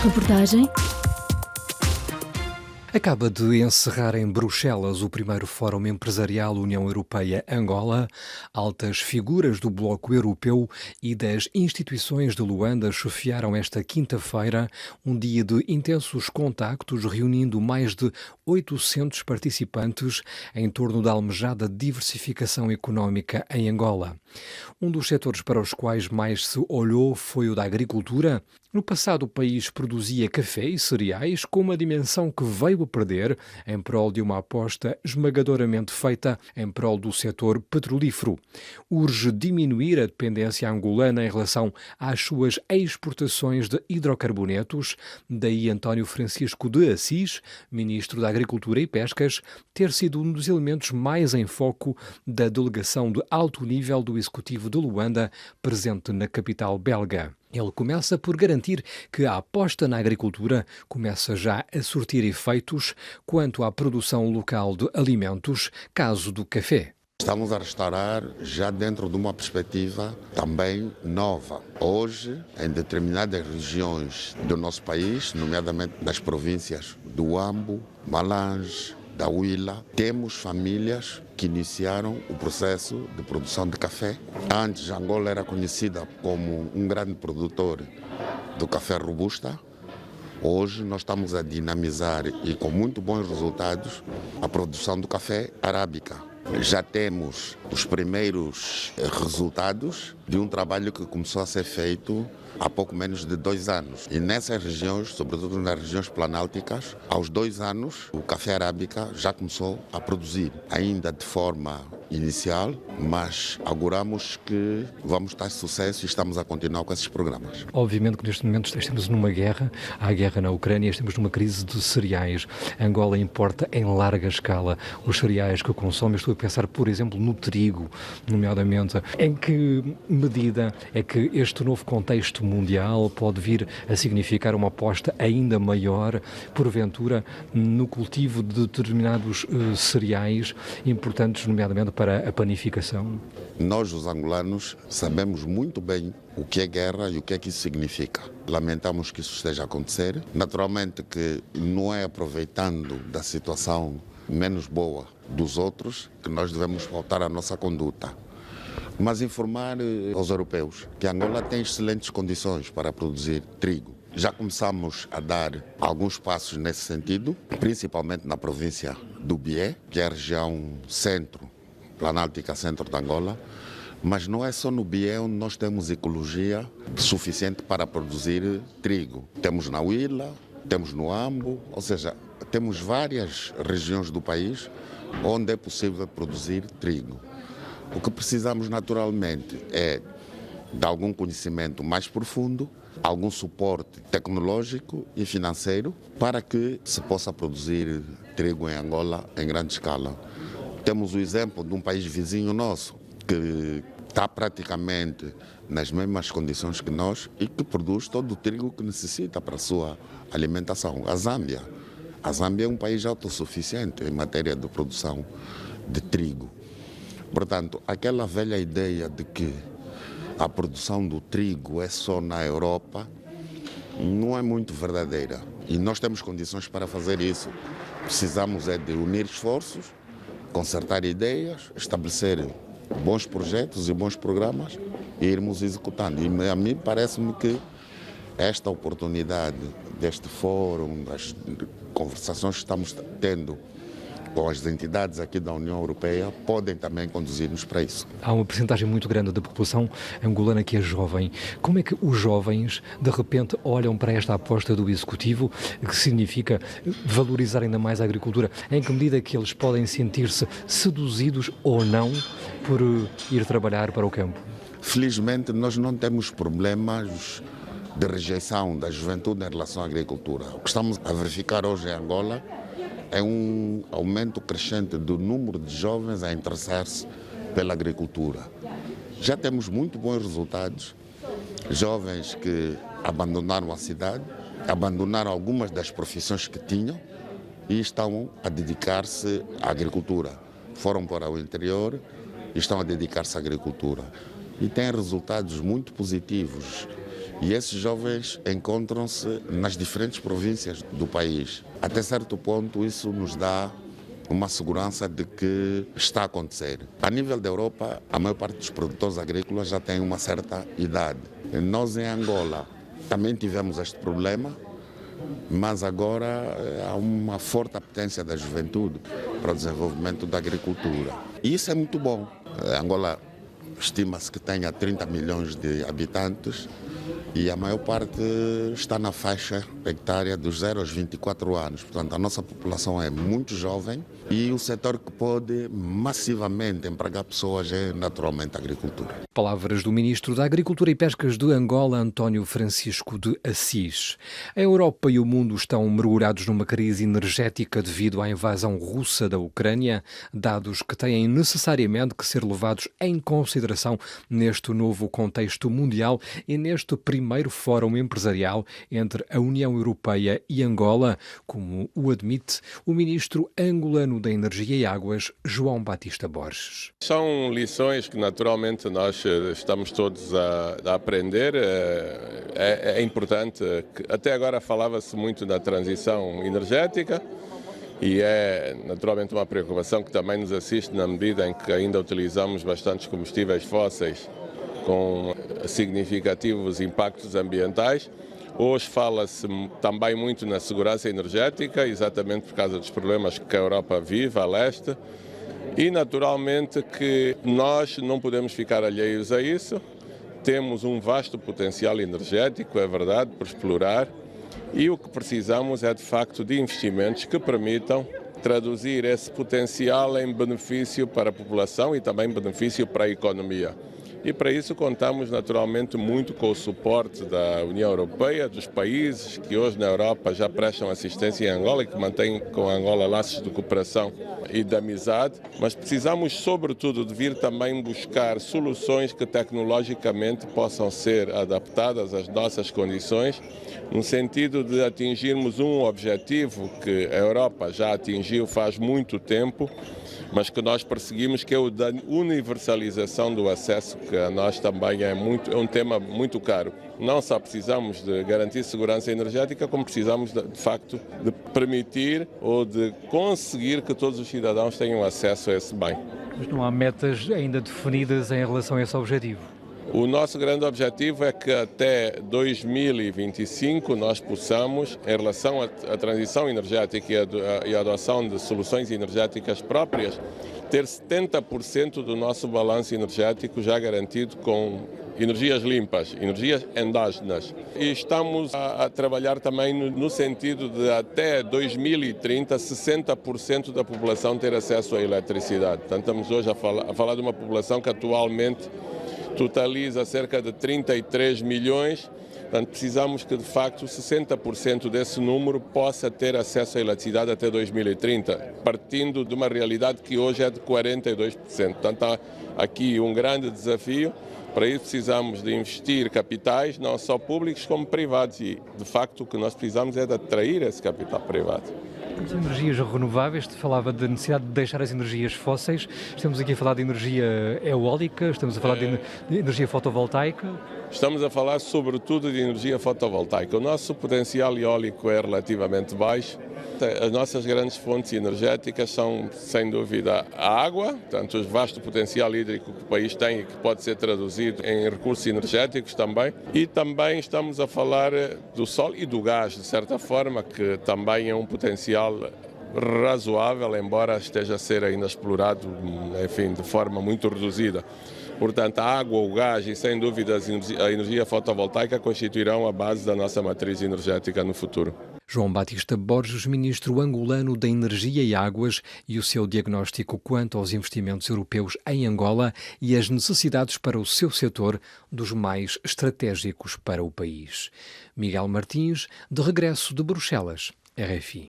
Reportagem. Acaba de encerrar em Bruxelas o primeiro Fórum Empresarial União Europeia-Angola. Altas figuras do Bloco Europeu e das instituições de Luanda chefiaram esta quinta-feira um dia de intensos contactos, reunindo mais de 800 participantes em torno da almejada diversificação económica em Angola. Um dos setores para os quais mais se olhou foi o da agricultura. No passado, o país produzia café e cereais com uma dimensão que veio a perder em prol de uma aposta esmagadoramente feita em prol do setor petrolífero. Urge diminuir a dependência angolana em relação às suas exportações de hidrocarbonetos, daí António Francisco de Assis, ministro da Agricultura e Pescas, ter sido um dos elementos mais em foco da delegação de alto nível do Executivo de Luanda, presente na capital belga. Ele começa por garantir que a aposta na agricultura começa já a surtir efeitos quanto à produção local de alimentos, caso do café. Estamos a restaurar já dentro de uma perspectiva também nova. Hoje, em determinadas regiões do nosso país, nomeadamente nas províncias do Huambo, Malange, da Huila, temos famílias que iniciaram o processo de produção de café. Antes, Angola era conhecida como um grande produtor do café robusta. Hoje, nós estamos a dinamizar e com muito bons resultados a produção do café arábica. Já temos os primeiros resultados de um trabalho que começou a ser feito há pouco menos de 2 anos. E nessas regiões, sobretudo nas regiões planálticas, aos 2 anos, o café arábica já começou a produzir, ainda de forma inicial, mas auguramos que vamos ter sucesso e estamos a continuar com esses programas. Obviamente que neste momento estamos numa guerra, há a guerra na Ucrânia, estamos numa crise de cereais. Angola importa em larga escala os cereais que consome. Estou a pensar, por exemplo, no trigo, nomeadamente. Em que medida é que este novo contexto mundial pode vir a significar uma aposta ainda maior, porventura, no cultivo de determinados cereais importantes, nomeadamente para a panificação? Nós, os angolanos, sabemos muito bem o que é guerra e o que é que isso significa. Lamentamos que isso esteja a acontecer. Naturalmente que não é aproveitando da situação menos boa dos outros que nós devemos voltar à nossa conduta. Mas informar aos europeus que Angola tem excelentes condições para produzir trigo. Já começamos a dar alguns passos nesse sentido, principalmente na província do Bié, que é a região centro, planáltica centro de Angola, mas não é só no Bié onde nós temos ecologia suficiente para produzir trigo. Temos na Huila, temos no Huambo, ou seja, temos várias regiões do país onde é possível produzir trigo. O que precisamos naturalmente é de algum conhecimento mais profundo, algum suporte tecnológico e financeiro para que se possa produzir trigo em Angola em grande escala. Temos o exemplo de um país vizinho nosso que está praticamente nas mesmas condições que nós e que produz todo o trigo que necessita para a sua alimentação, a Zâmbia. A Zâmbia é um país autossuficiente em matéria de produção de trigo. Portanto, aquela velha ideia de que a produção do trigo é só na Europa não é muito verdadeira. E nós temos condições para fazer isso. Precisamos é de unir esforços, concertar ideias, estabelecer bons projetos e bons programas e irmos executando. E a mim parece-me que esta oportunidade deste fórum, das conversações que estamos tendo com as entidades aqui da União Europeia, podem também conduzir-nos para isso. Há uma percentagem muito grande da população angolana que é jovem. Como é que os jovens, de repente, olham para esta aposta do Executivo, que significa valorizar ainda mais a agricultura? Em que medida que eles podem sentir-se seduzidos ou não por ir trabalhar para o campo? Felizmente, nós não temos problemas de rejeição da juventude em relação à agricultura. O que estamos a verificar hoje em Angola é um aumento crescente do número de jovens a interessar-se pela agricultura. Já temos muito bons resultados. Jovens que abandonaram a cidade, abandonaram algumas das profissões que tinham e estão a dedicar-se à agricultura. Foram para o interior e estão a dedicar-se à agricultura. E têm resultados muito positivos E esses jovens encontram-se nas diferentes províncias do país. Até certo ponto, isso nos dá uma segurança de que está a acontecer. A nível da Europa, a maior parte dos produtores agrícolas já tem uma certa idade. Nós, em Angola, também tivemos este problema, mas agora há uma forte apetência da juventude para o desenvolvimento da agricultura. E isso é muito bom. Angola estima-se que tenha 30 milhões de habitantes e a maior parte está na faixa etária dos 0 aos 24 anos. Portanto, a nossa população é muito jovem e o setor que pode massivamente empregar pessoas é naturalmente a agricultura. Palavras do Ministro da Agricultura e Pescas de Angola, António Francisco de Assis. A Europa e o mundo estão mergulhados numa crise energética devido à invasão russa da Ucrânia, dados que têm necessariamente que ser levados em consideração neste novo contexto mundial e neste primeiro fórum empresarial entre a União Europeia e Angola, como o admite o Ministro angolano da Energia e Águas, João Batista Borges. São lições que naturalmente nós estamos todos a aprender. É importante, até agora falava-se muito da transição energética e é naturalmente uma preocupação que também nos assiste na medida em que ainda utilizamos bastantes combustíveis fósseis com significativos impactos ambientais. Hoje fala-se também muito na segurança energética, exatamente por causa dos problemas que a Europa vive a leste. E naturalmente que nós não podemos ficar alheios a isso. Temos um vasto potencial energético, é verdade, por explorar. E o que precisamos é de facto de investimentos que permitam traduzir esse potencial em benefício para a população e também benefício para a economia. E para isso contamos naturalmente muito com o suporte da União Europeia, dos países que hoje na Europa já prestam assistência em Angola e que mantêm com Angola laços de cooperação e de amizade, mas precisamos sobretudo de vir também buscar soluções que tecnologicamente possam ser adaptadas às nossas condições, no sentido de atingirmos um objetivo que a Europa já atingiu faz muito tempo, mas que nós perseguimos, que é o da universalização do acesso, que a nós também é um tema muito caro. Não só precisamos de garantir segurança energética, como precisamos, de facto, de permitir ou de conseguir que todos os cidadãos tenham acesso a esse bem. Mas não há metas ainda definidas em relação a esse objetivo? O nosso grande objetivo é que até 2025 nós possamos, em relação à transição energética e à adoção de soluções energéticas próprias, ter 70% do nosso balanço energético já garantido com energias limpas, energias endógenas. E estamos a trabalhar também no sentido de até 2030 60% da população ter acesso à eletricidade. Portanto, estamos hoje a falar de uma população que atualmente totaliza cerca de 33 milhões, portanto precisamos que de facto 60% desse número possa ter acesso à eletricidade até 2030, partindo de uma realidade que hoje é de 42%. Portanto há aqui um grande desafio. Para isso precisamos de investir capitais, não só públicos como privados, e de facto o que nós precisamos é de atrair esse capital privado. As energias renováveis, te falava da necessidade de deixar as energias fósseis, estamos aqui a falar de energia eólica, estamos a falar de energia fotovoltaica. Estamos a falar sobretudo de energia fotovoltaica. O nosso potencial eólico é relativamente baixo. As nossas grandes fontes energéticas são, sem dúvida, a água, portanto, o vasto potencial hídrico que o país tem e que pode ser traduzido em recursos energéticos também. E também estamos a falar do sol e do gás, de certa forma, que também é um potencial razoável, embora esteja a ser ainda explorado, enfim, de forma muito reduzida. Portanto, a água, o gás e, sem dúvida, a energia fotovoltaica constituirão a base da nossa matriz energética no futuro. João Batista Borges, ministro angolano da Energia e Águas, e o seu diagnóstico quanto aos investimentos europeus em Angola e as necessidades para o seu setor, dos mais estratégicos para o país. Miguel Martins, de regresso de Bruxelas, RFI.